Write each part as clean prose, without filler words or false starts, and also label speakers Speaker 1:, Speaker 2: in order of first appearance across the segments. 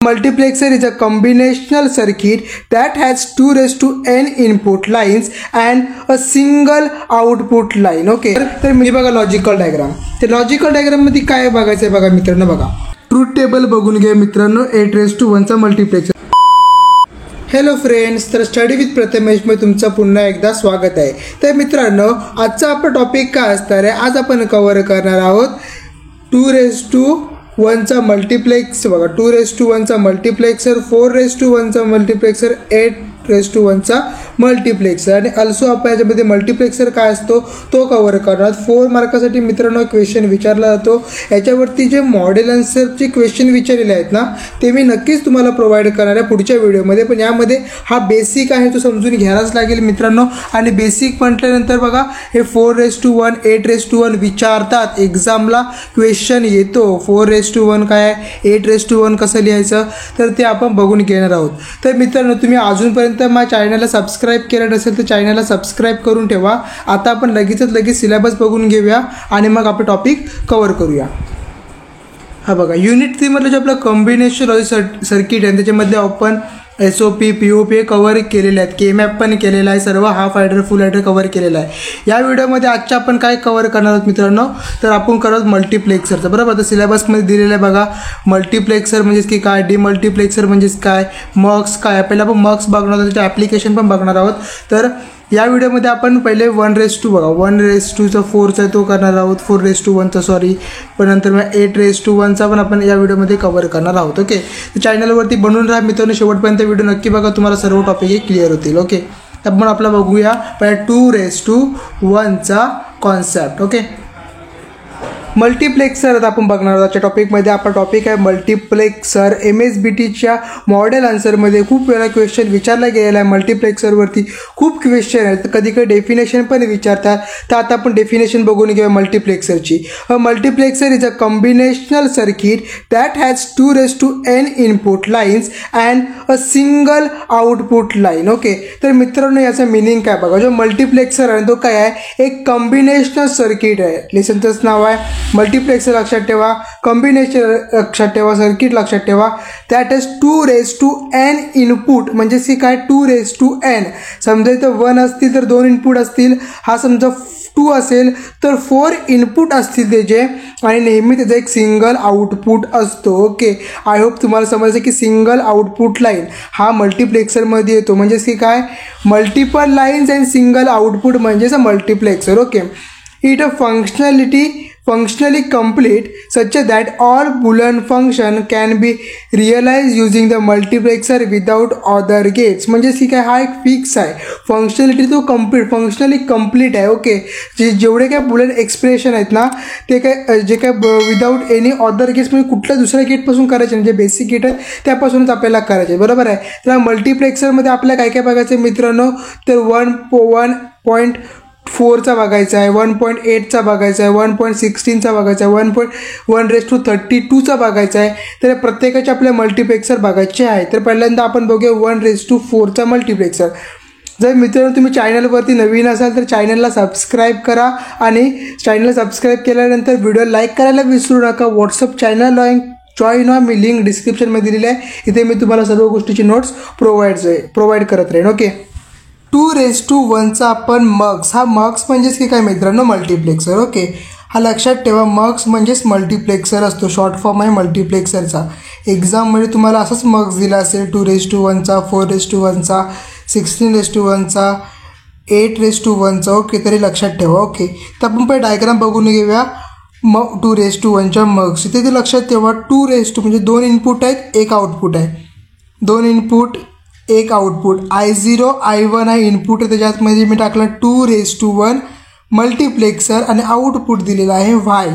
Speaker 1: Multiplexer is a combinational circuit that has 2 raised to n input lines and a single output line. Okay, तर मी बघा logical diagram. ते logical diagram मध्ये काय बघायचं आहे बघा मित्रांनो. बघा ट्रूथ टेबल बघून घ्या मित्रांनो. 8 raised to 1 चा मल्टिप्लेक्सर. हॅलो फ्रेंड्स, तर स्टडी विथ प्रथमेशमध्ये तुमचं पुन्हा एकदा स्वागत आहे. तर मित्रांनो, आजचा आपला टॉपिक काय असणार आहे, आज आपण कव्हर करणार आहोत 2 raised to 1 चा मल्टिप्लेक्स. बघा 2 raised to 1 चा मल्टिप्लेक्सर, 4 raised to 1 चा मल्टिप्लेक्सर, 8 raised to 1 चा मल्टिप्लेक्सर आणि ऑल्सो आपण याच्यामध्ये मल्टिप्लेक्सर काय असतो तो कव्हर करणार. 4 मार्कासाठी मित्रांनो क्वेश्चन विचारला जातो. याच्यावरती जे मॉडेल आन्सरचे क्वेश्चन विचारलेले आहेत ना, ते मी नक्कीच तुम्हाला प्रोव्हाइड करणार आहे पुढच्या व्हिडिओमध्ये. पण यामध्ये हा बेसिक आहे तो समजून घ्यायलाच लागेल मित्रांनो. आणि बेसिक म्हटल्यानंतर बघा हे 4 raised to 1, 8 raised to 1 विचारतात, एक्झामला क्वेश्चन येतो. 4 raised to 1 काय आहे, 8 raised to 1 कसं लिहायचं, तर ते आपण बघून घेणार आहोत. तर मित्रांनो, तुम्ही अजूनपर्यंत माझ्या चॅनलला सबस्क्राईब केलं नसेल तर चॅनलला सबस्क्राईब करून ठेवा. आता आपण लगेच सिलेबस बघून घेऊया आणि मग आपण टॉपिक कव्हर करूया. हा बघा, युनिट 3 मधलं जे आपलं कॉम्बिनेशन लॉजिक सर्किट आहे त्याच्यामध्ये आपण SOP, POP कव्हर केलेले आहेत, K-मॅप पण केलेला आहे, सर्व हाफ ॲडर फुल ॲडर कव्हर केलेला आहे. या व्हिडिओमध्ये आजच्या आपण काय कव्हर करणार आहोत मित्रांनो, तर आपण करत मल्टिप्लेक्सरचं. बरोबर, आता सिलेबसमध्ये दिलेलं आहे बघा. मल्टिप्लेक्सर म्हणजेच की काय, डिमल्टिप्लेक्सर म्हणजेच काय, मक्स काय. पहिला आपण मक्स बघणार आहोत, त्याचे ॲप्लिकेशन पण बघणार आहोत. तर या व्हिडिओमध्ये आपण पहिले 1 raised to बघा 1 raised to 4चा तो करणार आहोत, 4 raised to 1चा सॉरी, पण नंतर मग 8 raised to 1चा पण आपण या व्हिडिओमध्ये कव्हर करणार आहोत. ओके, तर चॅनलवरती बनवून राहा मित्रांनो, शेवटपर्यंत व्हिडिओ नक्की बघा, तुम्हाला सर्व टॉपिक हे क्लिअर होतील. ओके, तर आपण आपला बघूया पहिला 2 raised to 1चा कॉन्सेप्ट. ओके, मल्टिप्लेक्सर आपण बघणार आहोत. टॉपिकमध्ये आपला टॉपिक आहे मल्टिप्लेक्सर. MSBTच्या मॉडेल आन्सरमध्ये खूप वेळा क्वेश्चन विचारला गेलेला आहे. मल्टिप्लेक्सरवरती खूप क्वेश्चन आहेत, कधी कधी डेफिनेशन पण विचारतात. तर आता आपण डेफिनेशन बघून घेऊया मल्टिप्लेक्सरची. Multiplexer is a combinational circuit that has 2 raised to n input lines and a single output line. Okay, तर मित्रांनो याचं मिनिंग काय बघा. जो मल्टिप्लेक्सर आहे तो काय आहे, एक कॉम्बिनेशनल सर्किट आहे. लेसनचंच नाव आहे मल्टिप्लेक्सर. लक्षात ठेवा, कॉम्बिनेशन लक्षात ठेवा, सर्किट लक्षात ठेवा. That is 2 raised to n input, म्हणजे की काय 2 raised to n. समजा इथं 1 असतील तर 2 इनपुट असतील. हा समजा 2 असेल तर 4 इनपुट असतील त्याचे, आणि नेहमी त्याचा एक सिंगल आउटपुट असतो. ओके, आय होप तुम्हाला समजलं की सिंगल आउटपुट लाईन हा मल्टिप्लेक्सरमध्ये येतो. म्हणजेच की काय, multiple lines and single output म्हणजेच multiplexer. Okay, it a functionally complete such that all Boolean function can be realized using the multiplexer without other gates. म्हणजे की काय, हा एक फिक्स आहे. फंक्शनॅलिटी तो फंक्शनली कम्प्लीट आहे. ओके, जेवढे काय बुलियन एक्सप्रेशन आहेत ना, ते काय जे काय विदाऊट एनी अदर गेट्स, म्हणजे कुठल्या दुसऱ्या गेटपासून करायचे नाही, जे बेसिक गेट आहेत त्यापासूनच आपल्याला करायचे. बरोबर आहे. तर मल्टिप्लेक्सरमध्ये आपल्याला काय काय बघायचं आहे मित्रांनो, तर 1.4चा बघायचा आहे, 1.8चा बघायचा आहे, 1.16चा बघायचा आहे, 1 raised to 32चा बघायचा आहे. तर प्रत्येकाचे आपले मल्टिप्लेक्सर बघायचे आहे. तर पहिल्यांदा आपण बघूया 1 raised to 4चा मल्टिप्लेक्सर. जर मित्रांनो तुम्ही चॅनलवरती नवीन असाल तर चॅनलला सबस्क्राईब करा, आणि चॅनलला सबस्क्राईब केल्यानंतर व्हिडिओ लाईक करायला विसरू नका. व्हॉट्सअप चॅनल जॉईन व्हा, मी लिंक डिस्क्रिप्शनमध्ये दिलेली आहे. इथे मी तुम्हाला सर्व गोष्टीची नोट्स प्रोव्हाइड करत राहीन. ओके, 2 raised to 1चा आपण मक्स. हा मक्स म्हणजेच की काय मित्रांनो, मल्टिप्लेक्सर. ओके, हा लक्षात ठेवा, मक्स म्हणजेच मल्टिप्लेक्सर असतो, शॉर्ट फॉर्म आहे मल्टिप्लेक्सरचा. एक्झाममध्ये तुम्हाला असंच मक्स दिला असेल, 2 raised to 1चा, 4 raised to 1चा, 16 raised to 1चा, 8 raised to 1चा. ओके, तरी लक्षात ठेवा. ओके, तर आपण पहिले डायग्राम बघून घेऊया 2 raised to 1च्या मक्स. इथे ते लक्षात ठेवा, 2 raised to म्हणजे 2 इनपुट आहेत, 1 आउटपुट आहे. 2 इनपुट 1 आउटपुट. I0 I1 आहे इनपुट, त्याच्यामध्ये मी टाकलं 2 raised to 1 मल्टिप्लेक्सर आणि आउटपुट दिलेला आहे Y.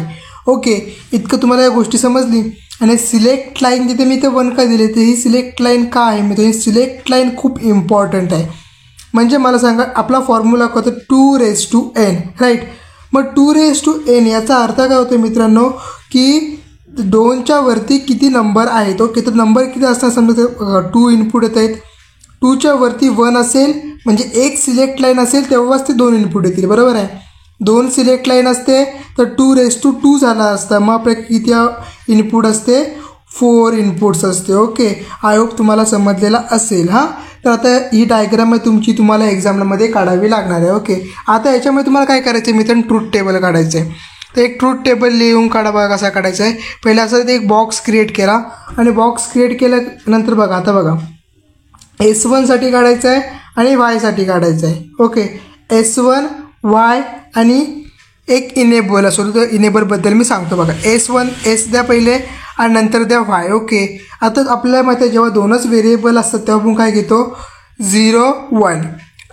Speaker 1: ओके, इतकं तुम्हाला या गोष्टी समजली. आणि सिलेक्ट लाईन जिथे मी इथे 1 का दिले, तर ही सिलेक्ट लाईन का आहे मी, ही सिलेक्ट लाईन खूप इम्पॉर्टंट आहे. म्हणजे मला सांगा, आपला फॉर्म्युला काय होतं, 2 raised to n, राईट. मग 2 raised to n याचा अर्थ काय होतो मित्रांनो, की 2च्या वरती किती नंबर आहेत. ओके, तर नंबर किती असतात, समजा 2 इनपुट येत आहेत, 2च्या वरती 1 असेल म्हणजे एक सिलेक्ट लाईन असेल तेव्हाच ते 2 इनपुट येतील. बरोबर आहे. 2 सिलेक्ट लाईन असते तर 2 raised to 2 झाला असता. मग आपल्या किती इनपुट असते, 4 इनपुट्स असते. ओके, आय होप तुम्हाला समजलेला असेल. हां, तर आता ही डायग्राम आहे तुमची, तुम्हाला एक्झाममध्ये काढावी लागणार आहे. ओके, आता याच्यामध्ये तुम्हाला काय करायचं आहे मित्रांनो, ट्रूथ टेबल काढायचं आहे. तर एक ट्रूथ टेबल लिहून काढा. बघा कसा काढायचा आहे. पहिला असं ते एक बॉक्स क्रिएट केला आणि बॉक्स क्रिएट केल्यानंतर बघा आता बघा S1साठी काढायचं आहे आणि वायसाठी काढायचं आहे. ओके, S1 वाय आणि एक इनेबल असो, तर इनेबलबद्दल मी सांगतो. बघा S1 एस द्या पहिले आणि नंतर द्या वाय. ओके, आता आपल्याला माहिती आहे जेव्हा दोनच व्हेरिएबल असतात तेव्हा आपण काय घेतो 0 1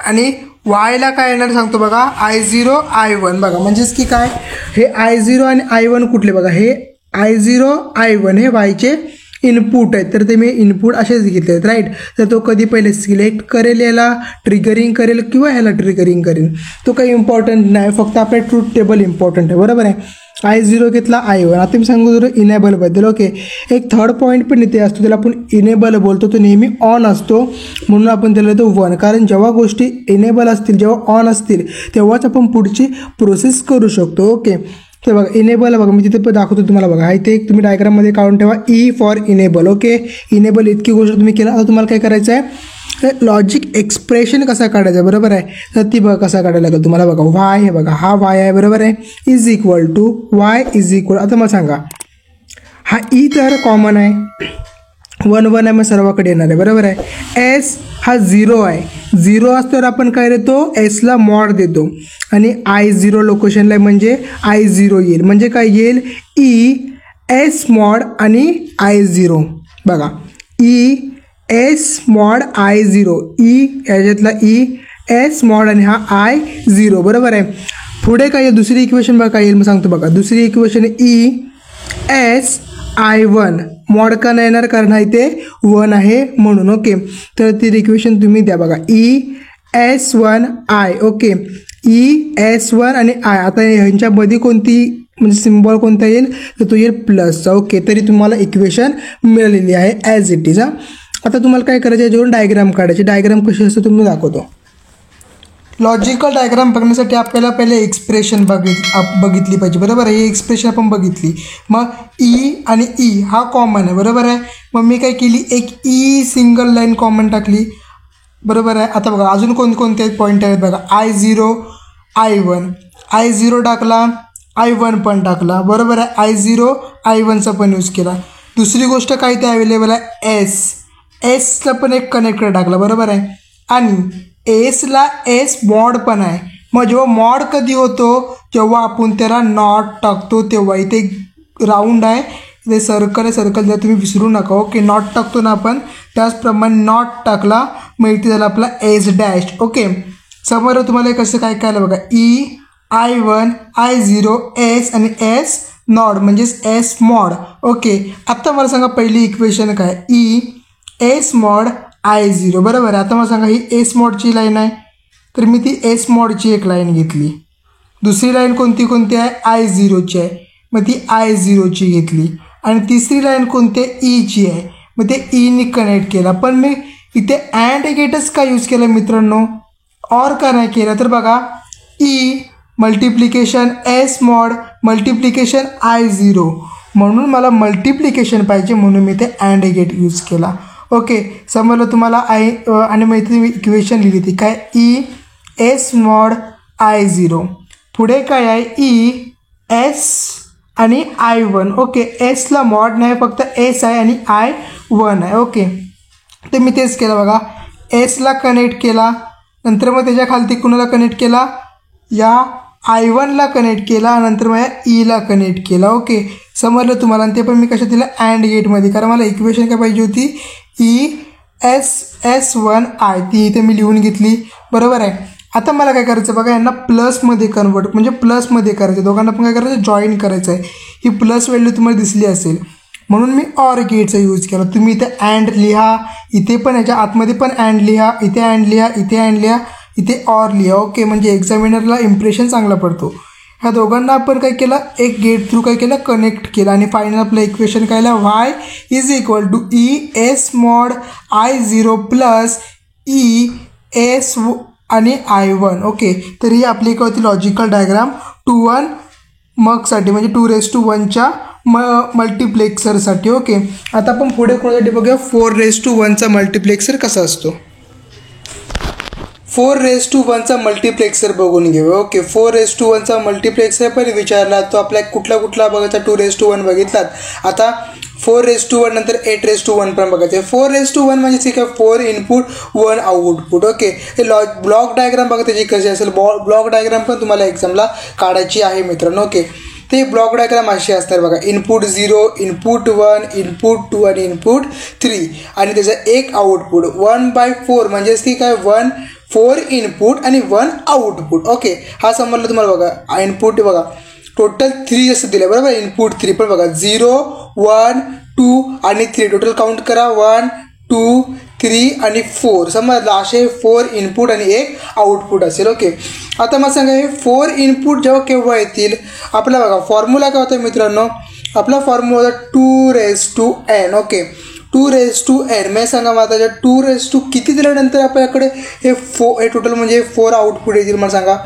Speaker 1: आणि वायला काय येणार सांगतो. बघा I0 I1. बघा म्हणजेच की काय, हे I0 आणि I1 कुठले बघा, हे I0 I1 हे वायचे इनपुट आहेत. तर ते मी इनपुट असेच घेतले आहेत. राईट, तर तो कधी पहिले सिलेक्ट करेल, याला ट्रिगरिंग करेल किंवा ह्याला ट्रिगरिंग करेल, तो काही इम्पॉर्टंट नाही. फक्त आपल्या ट्रूथ टेबल इम्पॉर्टंट आहे. बरोबर आहे. I0 घेतला I1. आता मी सांगू जर इनेबलबद्दल. ओके, एक थर्ड पॉईंट पण इथे असतो, त्याला आपण इनेबल बोलतो. तो नेहमी ऑन असतो म्हणून आपण त्याला तो 1, कारण जेव्हा गोष्टी इनेबल असतील, जेव्हा ऑन असतील तेव्हाच आपण पुढची प्रोसेस करू शकतो. ओके, तर बघा इनेबल बघा मी तिथे पण दाखवतो तुम्हाला. बघा इथे एक तुम्ही डायग्राममध्ये काढून ठेवा E for enable. Okay, enable इतकी गोष्ट तुम्ही केला. आता तुम्हाला काय करायचं आहे, लॉजिक एक्सप्रेशन कसा काढायचा. बरोबर आहे, तर ती बघा कसा काढायला लागेल तुम्हाला. बघा वाय, हे बघा हा वाय आहे. बरोबर आहे, is equal to Y is equal. आता मला सांगा, हा ई तर कॉमन आहे, 1 1 आहे, मग सर्वाकडे येणार आहे. बरोबर आहे. एस हा 0 आहे, 0 असल्यावर आपण काय देतो, एसला मॉड देतो आणि I0 लोकेशनला म्हणजे I0 येईल. म्हणजे काय येईल, ई एस मॉड आणि I0. बघा E S mod I0, E याच्यातला ई एस मॉड आणि हा I0. बरोबर आहे. पुढे काय येईल, दुसरी इक्वेशन बघा काय येईल, मग सांगतो. बघा दुसरी equation E S I1 mod का नाही येणार, कारण हा इथे 1 आहे म्हणून. ओके, तर ती इक्वेशन तुम्ही द्या. बघा ES1 I. ओके, ES1 आणि I. आता ह्यांच्यामध्ये कोणती म्हणजे सिम्बॉल कोणता येईल, तर तो येईल प्लसचा. ओके, तरी तुम्हाला इक्वेशन मिळालेली आहे ॲज इट इज. आता तुम्हाला काय करायचं, याच्यावरून डायग्राम काढायची. डायग्राम कशी असते तुम्ही दाखवतो. लॉजिकल डायग्राम बघण्यासाठी आपल्याला पहिले एक्सप्रेशन बघितली पाहिजे. बरोबर आहे, ही एक्सप्रेशन आपण बघितली. मग ई आणि ई हा कॉमन आहे. बरोबर आहे, मग मी काय केली, एक ई सिंगल लाईन कॉमन टाकली. बरोबर आहे. आता बघा अजून कोणकोणते पॉईंट आहेत बघा, I0 I1, I0 टाकला, I1 पण टाकला. बरोबर आहे, I0 I1चा पण यूज केला. दुसरी गोष्ट काय ते अवेलेबल आहे, एसला पण एक कनेक्टर टाकला. बरोबर आहे, आणि एसला एस मॉड पण आहे. मग जेव्हा मॉड कधी होतो, जेव्हा आपण त्याला नॉट टाकतो तेव्हा. इथे राऊंड आहे, इथे सर्कल आहे, सर्कल जर तुम्ही विसरू नका. ओके, नॉट टाकतो ना आपण, त्याचप्रमाणे नॉट टाकला, मग इथे झाला आपला एस डॅश. ओके, समोर तुम्हाला कसं काय कळलं बघा, I1 I0 एस आणि एस नॉट म्हणजेच एस मॉड. ओके, आता मला सांगा पहिली इक्वेशन काय, एस मॉड I0. बरोबर आहे. आता मला सांगा ही एस मॉडची लाईन आहे, तर मी ती एस मॉडची एक लाईन घेतली. दुसरी लाईन कोणती आहे, I0ची आहे, मग ती I0ची घेतली. आणि तिसरी लाईन कोणती आहे, ईची आहे, मग ते ईनी कनेक्ट केला. पण मी इथे अँड गेटच का यूज केलं मित्रांनो, ऑर का नाही केलं, तर बघा E multiplication S mod multiplication I0, म्हणून मला मल्टिप्लिकेशन पाहिजे म्हणून मी ते अँड गेट यूज केला. ओके, समजलं तुम्हाला. आणि मग इथे मी इक्वेशन लिहिली ती काय, ई एस मॉड I0. पुढे काय आहे, ई एस आणि I1. ओके, एसला मॉड नाही, फक्त एस आहे आणि I1 आहे. ओके, तर मी तेच केलं बघा, एसला कनेक्ट केला, नंतर मग त्याच्या खालती कुणाला कनेक्ट केला, या I1ला कनेक्ट केला, नंतर मग या ईला कनेक्ट केला. ओके, समजलं तुम्हाला. आणि ते पण मी कशा दिलं, अँड गेटमध्ये, कारण मला इक्वेशन काय पाहिजे होती, ES1 I. ती इथे मी लिहून घेतली. बरोबर आहे. आता मला काय करायचं बघा, यांना प्लसमध्ये कन्वर्ट म्हणजे प्लसमध्ये करायचं, दोघांना पण काय करायचं, जॉईन करायचं आहे. ही प्लस व्हॅल्यू तुम्हाला दिसली असेल म्हणून मी ऑर गेटचा यूज केला. तुम्ही इथे अँड लिहा, इथे पण याच्या आतमध्ये पण अँड लिहा, इथे अँड लिहा, इथे अँड लिहा, इथे ऑर लिहा. ओके, म्हणजे एक्झामिनरला इम्प्रेशन चांगला पडतो. ह्या दोघांना आपण काय केलं, एक गेट थ्रू काय केलं, कनेक्ट केलं. आणि फायनल आपलं इक्वेशन काय आलं, Y is equal to E S mod I0 plus E S आणि I1. ओके, तर ही आपली काय होती लॉजिकल डायग्राम 2 1 मगसाठी म्हणजे 2 raised to 1च्या मल्टिप्लेक्सरसाठी. ओके, आता आपण पुढे कोणासाठी बघूया 4:1चा मल्टिप्लेक्सर कसा असतो. 4:1चा मल्टिप्लेक्सर बघून घेऊया. ओके, 4:1चा मल्टिप्लेक्सर पण विचारला तो आपल्या कुठला बघायचा. 2:1 बघितलात. आता 4:1 नंतर 8:1 पण बघायचं. 4:1 म्हणजे ठीक आहे, 4 इनपुट 1 आउटपुट. ओके, हे ब्लॉक डायग्राम बघा त्याची कशी असेल. ब्लॉक डायग्राम पण तुम्हाला एक्झामला काढायची आहे मित्रांनो. ओके, ते ब्लॉक डायग्राम असे असतात बघा. इनपुट 0, इनपुट 1, इनपुट 2 आणि इनपुट 3 आणि त्याचं एक आउटपुट. 1/4 म्हणजेच की काय 4 इनपुट आणि 1 आउटपुट. ओके, हा समजला तुम्हाला बघा. इनपुट बघा टोटल 3 असं दिलं बरोबर. इनपुट 3 पण बघा 0, 1, 2 आणि 3 टोटल काउंट करा. 1, 2, 3 आणि 4 समजलं. असे 4 इनपुट आणि एक आउटपुट असेल. ओके, आता मला सांगा हे 4 इनपुट जेव्हा केव्हा येतील. आपला बघा फॉर्म्युला काय होता मित्रांनो. आपला फॉर्म्युला होता 2:n. ओके, 2:n म्हणजे सांगा मला त्याच्या 2 किती दिल्यानंतर आपल्याकडे हे टोटल म्हणजे 4 आउटपुट येतील मला सांगा.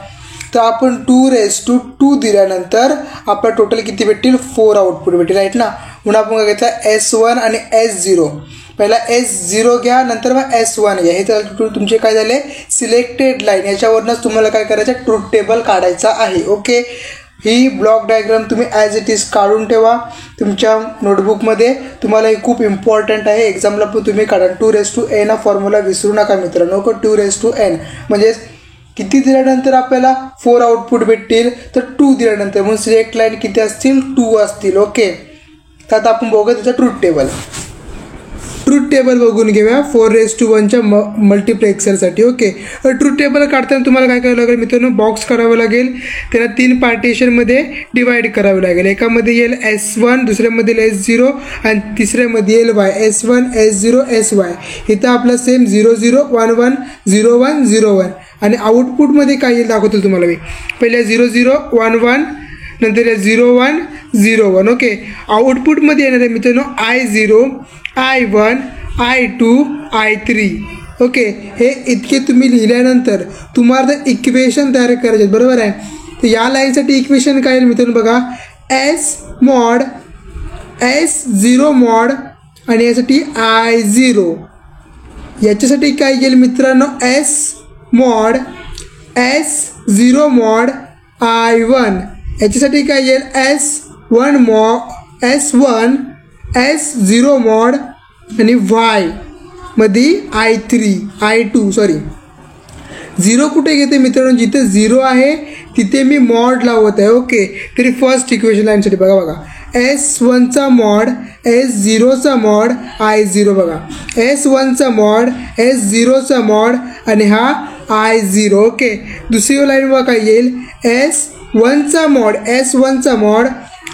Speaker 1: तर आपण 2:2 दिल्यानंतर आपला टोटल किती भेटतील 4 आउटपुट भेटेल राईट ना. म्हणून आपण काय घेतलं S1 आणि S0. पहिला S0 घ्या नंतर मग S1 घ्या. हे तर तुमचे काय झाले सिलेक्टेड लाईन. याच्यावरूनच तुम्हाला काय करायचं ट्रूथ टेबल काढायचा आहे. ओके, ही ब्लॉक डायग्राम तुम्ही ॲज इट इज काढून ठेवा तुमच्या नोटबुकमध्ये. तुम्हाला हे खूप इम्पॉर्टंट आहे. एक्झामला पण तुम्ही काढा. 2:n हा फॉर्म्युला विसरू नका मित्रांनो. 2:n म्हणजे किती दिल्यानंतर आपल्याला 4 आउटपुट भेटतील तर 2 दिल्यानंतर. म्हणून सिलेक्ट लाईन किती असतील 2 असतील. ओके, तर आता आपण बघूया त्याचं ट्रूथ टेबल. ट्रूथ टेबल बघून घेऊया 4:1च्या मल्टिप्लेक्सरसाठी. ओके, ट्रूथ टेबल काढताना तुम्हाला काय करावं लागेल मित्रांनो. बॉक्स करावं लागेल. त्याला 3 पार्टिशनमध्ये डिवाइड करावं लागेल. एकामध्ये येईल S1, दुसऱ्यामध्ये येईल S0 आणि तिसऱ्यामध्ये येईल Y. S1, S0, SY. इथं आपलं सेम 0, 0, 1, 1, 0, 1, 0, 1 आणि आउटपुटमध्ये काय येईल दाखवतो तुम्हाला मी. पहिले 0, 0, 1, 1 नंतर 0, 1, 0, 1. ओके, आउटपुटमध्ये येणार आहे मित्रांनो I0, I1, I2, I3. Okay, हे इतके तुम्ही लिहिल्यानंतर तुम्हाला इक्वेशन तयार करायचे बरोबर आहे. तर या लाईनसाठी इक्वेशन काय येईल मित्रांनो बघा. S mod S0 mod आणि यासाठी I0. याच्यासाठी काय येईल मित्रांनो S mod S0 mod I1. याच्यासाठी काय येईल S1 mod S1 S0 mod आणि Y मध्ये I3 I2 सॉरी 0 कुठे घेते मित्रांनो. जिथे 0 आहे तिथे मी मॉड लावत आहे. ओके, तरी फर्स्ट इक्वेशन लाईनसाठी बघा S1चा मॉड S0चा मॉड I0 बघा. S1चा मॉड S0चा मॉड आणि हा I0. ओके, दुसरी लाईन बघा काय येईल S1चा मॉड S1चा मॉड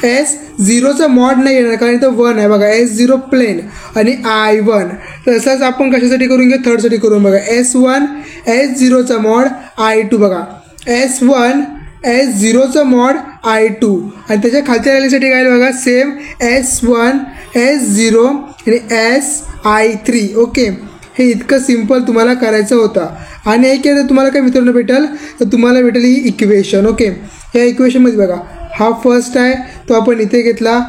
Speaker 1: S0चा मॉड नाही येणार कारण इथं 1 आहे बघा. S0 प्लेन आणि I1. तसंच आपण कशासाठी करून घ्या थर्डसाठी करून बघा. S1 S0चा मॉड I2 बघा. S1 S0चा मॉड I2 आणि त्याच्या खालच्या लाईनसाठी काय बघा सेम S1 S0 आणि I3. ओके, हे इतकं सिम्पल तुम्हाला करायचं होतं. आणि हे केलं तुम्हाला काय मित्रांनो भेटेल तर तुम्हाला भेटेल ही इक्वेशन. ओके, या इक्वेशनमध्ये बघा हा फर्स्ट आहे तो आपण इथे घेतला.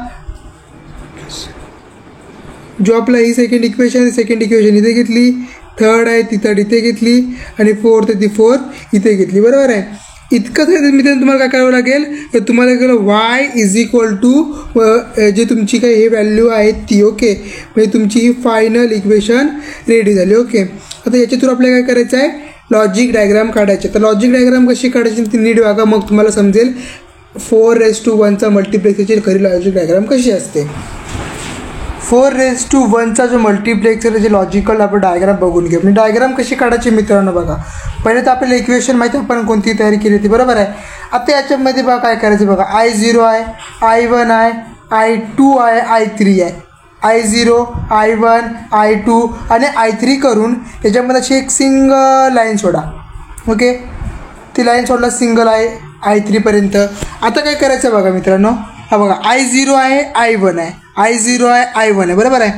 Speaker 1: जो आपला ही सेकंड इक्वेशन इथे घेतली. थर्ड आहे ती थर्ड इथे घेतली आणि फोर्थ आहे ती फोर्थ इथे घेतली बरोबर आहे. इतकंच मित्रांनो तुम्हाला काय करावं लागेल तर तुम्हाला केलं Y जे तुमची काही हे व्हॅल्यू आहे ती. ओके, म्हणजे तुमची ही फायनल इक्वेशन रेडी झाली. ओके, आता याच्या थ्रू आपल्याला काय करायचं आहे लॉजिक डायग्राम काढायचे. तर लॉजिक डायग्राम कशी काढायची ती नीट बघा मग तुम्हाला समजेल 4:1चा मल्टिप्लेक्सरची खरी लॉजिक डायग्राम कशी असते. 4:1चा जो मल्टिप्लेक्सर त्याची लॉजिकल आपण डायग्राम बघून घेऊ. म्हणजे डायग्राम कशी काढायची मित्रांनो बघा. पहिले तर आपल्याला इक्वेशन माहिती आपण कोणती तयारी केली होती बरोबर आहे. आता याच्यामध्ये बघा काय करायचं बघा. I0 आहे, I1 आहे, I2 आहे, I3 आहे. I0 I1 I2 आणि I3 करून त्याच्यामध्ये अशी एक सिंगल लाईन सोडा. ओके, ती लाईन सोडला सिंगल आहे I3 पर्यंत. आता काय करायचं बघा मित्रांनो. हा बघा I0 आहे I1 आहे, I0 आहे I1 आहे बरोबर आहे.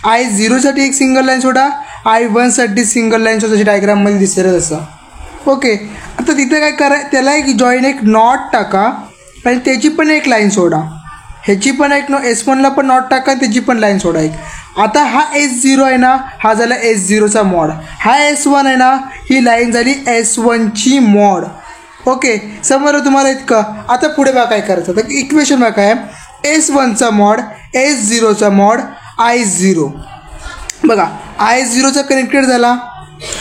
Speaker 1: I0साठी एक सिंगल लाईन सोडा, I1साठी सिंगल लाईन सोडा जशी डायग्राममध्ये दिसेल तसं. ओके, आता तिथे काय करा त्याला एक जॉईन एक नॉट टाका आणि त्याची पण एक लाईन सोडा. ह्याची पण एक S1ला पण नॉट टाका, त्याची पण लाईन सोडा एक. आता हा S0 आहे ना, हा झाला S0चा मॉड. हा S1 आहे ना, ही लाईन झाली S1ची मॉड. ओके, समोर तुम्हाला इतकं. आता पुढे बघा काय करायचं, तर इक्वेशन बघा काय, S1चा मॉड, S0चा मॉड, I0. बघा I0चा कनेक्टेड झाला.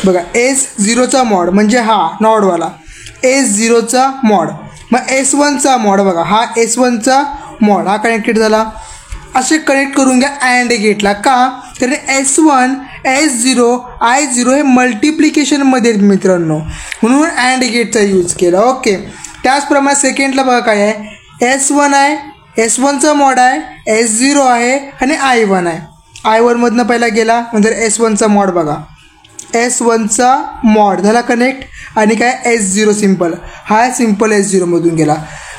Speaker 1: बघा S0चा मॉड म्हणजे हा नॉडवाला, S0चा मॉड. मग S1चा मॉड बघा, हा S1चा मॉड, हा कनेक्टेड झाला. असे कनेक्ट करून घ्या अँड गेटला. का? कारण S1 S0 I0 हे मल्टिप्लिकेशनमध्ये आहेत मित्रांनो, म्हणून अँड गेटचा यूज केला. ओके, त्याचप्रमाणे सेकंडला बघा काय आहे, S1 आहे, S1चा मॉड आहे, S0 आहे आणि I1 आहे. I1 मधनं पहिला गेला, म्हणजे S1चा मॉड बघा, S1चा मॉड झाला कनेक्ट. आणि काय S0 सिम्पल, हा सिम्पल S0 मधून गेला.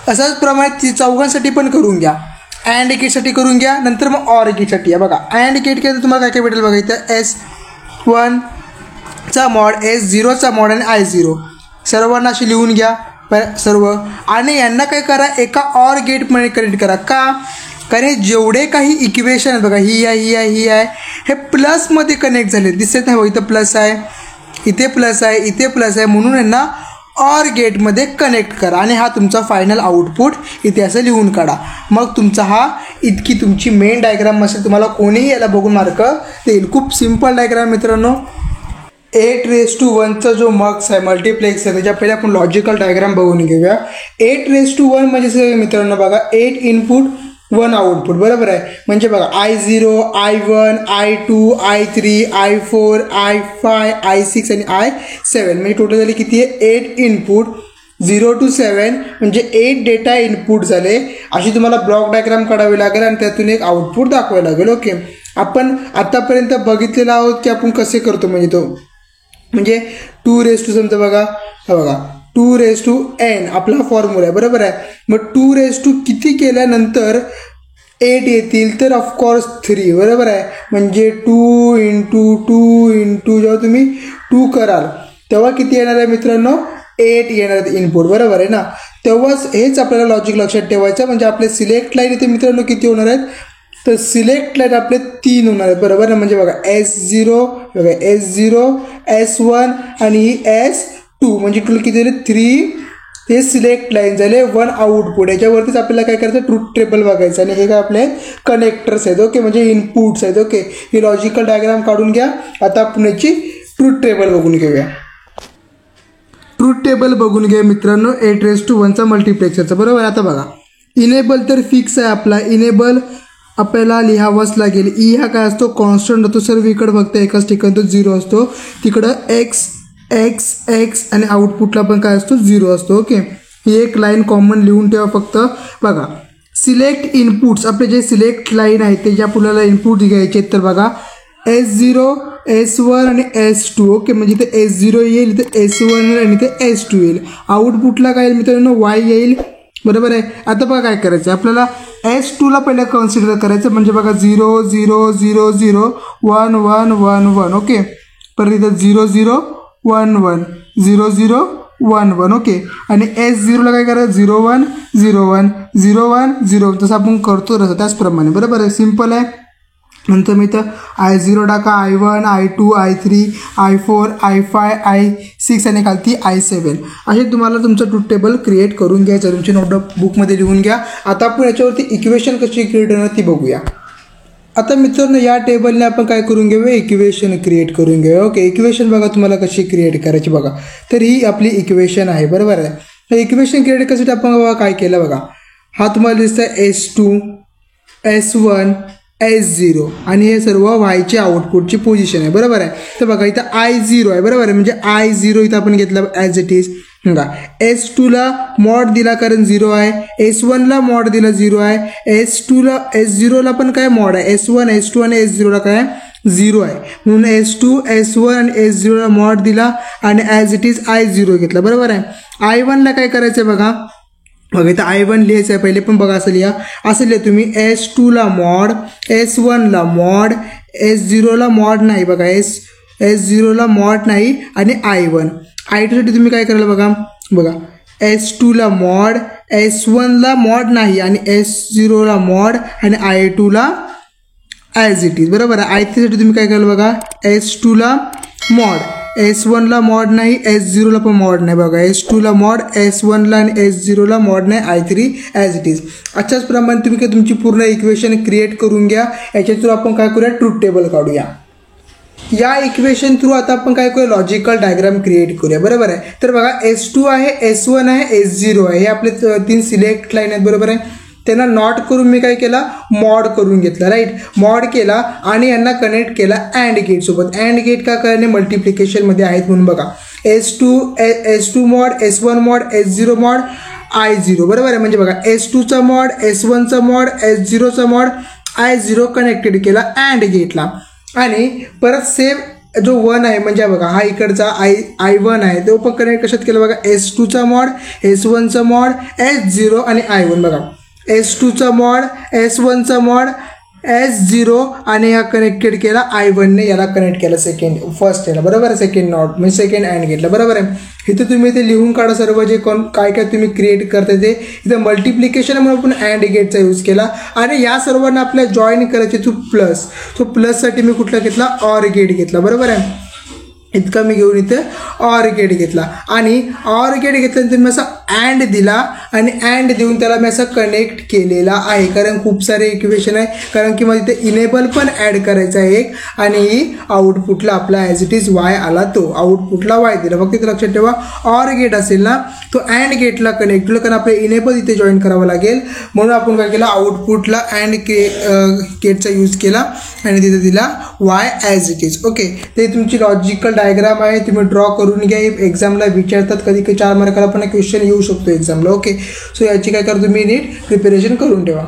Speaker 1: असाच प्रमाणे चौघांसाठी पण करून घ्या. अँड गेटसाठी करून घ्या, नंतर मग ऑर गेटसाठी या. बघा अँड गेट केलं तर तुम्हाला काय काय भेटेल बघा, इथं S1चा मॉड, S0चा मॉड आणि I0 सर्वांना अशी लिहून घ्या सर्व. आणि यांना काय करा, एका ऑर गेटमध्ये कनेक्ट करा. का? कारण जेवढे काही इक्वेशन आहेत बघा, ही आहे, ही आहे, ही आहे, हे प्लसमध्ये कनेक्ट झाले. दिसत नाही बघा, इथं प्लस आहे, इथे प्लस आहे, इथे प्लस आहे, म्हणून यांना ऑर गेटमध्ये कनेक्ट करा. आणि हा तुमचा फायनल आउटपुट इथे असं लिहून काढा. मग तुमचा हा इतकी तुमची मेन डायग्राम असेल. तुम्हाला कोणीही याला बघून मार्क देईल. खूप सिम्पल डायग्राम मित्रांनो. 8:1चा जो मक्स आहे, मल्टिप्लेक्स आहे, त्याच्या पहिले आपण लॉजिकल डायग्राम बघून घेऊया. 8:1 म्हणजे मित्रांनो बघा, 8 इनपुट 1 आउटपुट, बरोबर आहे. म्हणजे बघा I0 I1 I2 I3 I4 I5 I6 आणि I7, म्हणजे टोटल झाले किती आहे, 8 इनपुट 0 to 7, म्हणजे 8 डेटा इनपुट झाले. अशी तुम्हाला ब्लॉक डायग्राम काढावी लागेल आणि त्यातून एक आउटपुट दाखवायला लागेल. ओके, आपण आतापर्यंत बघितलेलं आहोत की आपण कसे करतो, म्हणजे तो म्हणजे 2 समजा बघा, हा बघा 2n आपला फॉर्म्युला आहे, बरोबर आहे. मग 2 किती केल्यानंतर 8 येतील, तर ऑफकोर्स 3, बरोबर आहे. म्हणजे 2 × 2 × जेव्हा तुम्ही 2 कराल तेव्हा किती येणार आहे मित्रांनो, 8 येणार आहेत इनपुट, बरोबर आहे ना. तेव्हाच हेच आपल्याला लॉजिक लक्षात ठेवायचं. म्हणजे आपले सिलेक्ट लाईन इथे मित्रांनो किती होणार आहेत, तर सिलेक्ट लाईन आपले 3 होणार आहेत, बरोबर ना. म्हणजे बघा S0, बघा S0 S1 आणि ही S2, म्हणजे टोटल किती झाले 3. हे सिलेक्ट लाईन झाले, 1 आउटपुट. याच्यावरतीच आपल्याला काय करायचं, ट्रूथ टेबल बघायचं. आणि हे काय आपले कनेक्टर्स आहेत. ओके, म्हणजे इनपुट्स आहेत. ओके, ही लॉजिकल डायग्राम काढून घ्या. आता आपण याची ट्रूथ टेबल बघून घेऊया. ट्रूथ टेबल बघून घ्या मित्रांनो 8:1चा मल्टिप्लेक्सरचा, बरोबर. आता बघा, इनेबल तर फिक्स आहे आपला, इनेबल आपल्याला लिहावाच लागेल. ई हा काय असतो, कॉन्स्टंट होतो. सर्वीकडे फक्त एकाच ठिकाणी तो 0 असतो. तिकडं x आणि आउटपुटला पण काय असतो, 0 असतो. ओके, ही एक लाईन कॉमन लिहून ठेवा फक्त. बघा सिलेक्ट इनपुट्स, आपले जे सिलेक्ट लाईन आहे ते ज्या आपल्याला इनपुट घ्यायचे आहेत, तर बघा S0 S1 आणि S2. ओके, म्हणजे इथे S0 येईल, इथे S1 येईल आणि इथे S2 येईल. आउटपुटला काय येईल मित्रांनो, Y येईल, बरोबर आहे. आता बघा काय करायचं, आपल्याला S2ला पहिलं कन्सिडर करायचं. म्हणजे बघा 0 0 0 0 1 1 1 1. ओके, परत इथं 0 0 1 1 0 0 1 1. ओके, आणि S0ला काय करायचं, 0 1 0 1 0 1 0. तसं आपण करतो तसं त्याचप्रमाणे, बरोबर आहे, सिम्पल आहे. नंतर मी इथं I0 टाका, I1 I2 I3 I4 I5 I6 आणि खालती I7. असे तुम्हाला तुमचं ट्रूथ टेबल क्रिएट करून घ्यायचं. तुमची नोटबुक बुकमध्ये लिहून घ्या. आता आपण याच्यावरती इक्वेशन कशी क्रिएट होणार ती बघूया. आता मित्रांनो या टेबलने आपण काय करून घेऊया, इक्वेशन क्रिएट करून घेऊया. ओके, इक्वेशन बघा तुम्हाला कशी क्रिएट करायची बघा. तर ही आपली इक्वेशन आहे, बरोबर आहे. तर इक्वेशन क्रिएट करण्यासाठी आपण बघा काय केलं बघा, हा तुम्हाला दिसतं S2 S1 S0 आणि हे सर्व वायच्या आउटपुटची पोझिशन आहे, बरोबर आहे. तर बघा इथं I0 आहे, बरोबर आहे. म्हणजे I0 इथं आपण घेतलं ॲज इट इज. बघा S2ला मॉड दिला कारण 0 आहे, S1ला मॉड दिला 0 आहे, S2ला S0ला पण काय मॉड आहे, S1 S2 आणि S0ला काय 0 आहे. म्हणून S2 S1 आणि S0ला मॉड दिला आणि ॲज इट इज I0 घेतला, बरोबर आहे. I1ला काय करायचं आहे बघा, बघा इथं I1 लिहायचं आहे पहिले, पण बघा असं लिहा तुम्ही S2ला मॉड, S1ला मॉड, S0ला मॉड नाही, बघा S0ला मॉड नाही आणि I1 I2साठी तुम्ही काय करायला बघा S2ला मॉड, S1ला मॉड नाही आणि S0ला मॉड आणि I2ला ॲज इट इज. बरोबर आहे. I3साठी तुम्ही काय कराल बघा, S2ला मॉड, S1ला मॉड नाही, S0ला पण मॉड नाही बघा, S2ला मॉड, S1ला आणि S0ला मॉड नाही, I3 ॲज इट इज. अशाच प्रमाणे तुम्ही काय तुमची पूर्ण इक्वेशन क्रिएट करून घ्या. याच्या थ्रू आपण काय करूया, ट्रूथ टेबल काढूया. या इक्वेशन थ्रू आता आपण काय करूया, लॉजिकल डायग्राम क्रिएट करूया. बरोबर आहे. तर बघा S2 आहे, S1 आहे, S0 आहे, हे आपले 3 सिलेक्ट लाईन आहेत. बरोबर आहे. त्यांना नॉट करून मी काय केला, मॉड करून घेतला. राईट. मॉड केला आणि यांना कनेक्ट केला अँड गेट सोबत. अँड गेट का करणे, मल्टिप्लिकेशनमध्ये आहेत म्हणून बघा. S2 mod, S1 mod, S0 mod, I0. बरोबर आहे. म्हणजे बघा S2चा मॉड, S1चा मॉड, S0चा मॉड, I0 कनेक्टेड केला अँड गेटला. आणि परत सेम जो 1 आहे म्हणजे बघा हा इकडचा I1 आहे तो पण कनेक्ट कशात केला बघा, S2चा मॉड, S1चा मॉड, S0 आणि I1. बघा S2चा मॉड, S1चा मॉड, S0 आणि हा कनेक्टेड केला I1ने, याला कनेक्ट केला फर्स्ट याला. बरोबर आहे. सेकंड नॉट म्हणजे सेकंड अँड गेटला. बरोबर आहे. इथं तुम्ही ते लिहून काढा सर्व जे काय काय तुम्ही क्रिएट करता ते. इथं मल्टिप्लिकेशन म्हणून आपण अँड गेटचा यूज केला आणि या सर्वांना आपल्याला जॉईन करायचे थ्रू प्लस. तो प्लससाठी मी कुठला घेतला, ऑर गेट घेतला. बरोबर आहे. इतका मी घेऊन इथे ऑर गेट घेतला आणि ऑर गेट घेतल्यानंतर मी असा अँड दिला आणि अँड देऊन त्याला मी असं कनेक्ट केलेला आहे. कारण खूप सारे इक्वेशन आहे, कारण की मला इथे इनेबल पण ॲड करायचा आहे एक आणि आउटपुटला आपला ॲज इट इज वाय आला, तो आउटपुटला वाय दिला. फक्त इथे लक्षात ठेवा ऑर गेट असेल ना तो अँड गेटला कनेक्ट केलं, कारण आपल्याला इनेबल इथे जॉईन करावं लागेल. म्हणून आपण काय केलं, आउटपुटला अँड गेटचा यूज केला आणि तिथे दिला Y as it is. Okay. ते तुमची लॉजिकल डायग्राम आहे, तुम्ही ड्रॉ करून घ्या. एक्झामला विचारतात, कधी 4 मार्काला पण क्वेश्चन येऊ शकतो एक्झामला. ओके. सो याची काय करा, तुम्ही नीट प्रिपरेशन करून ठेवा.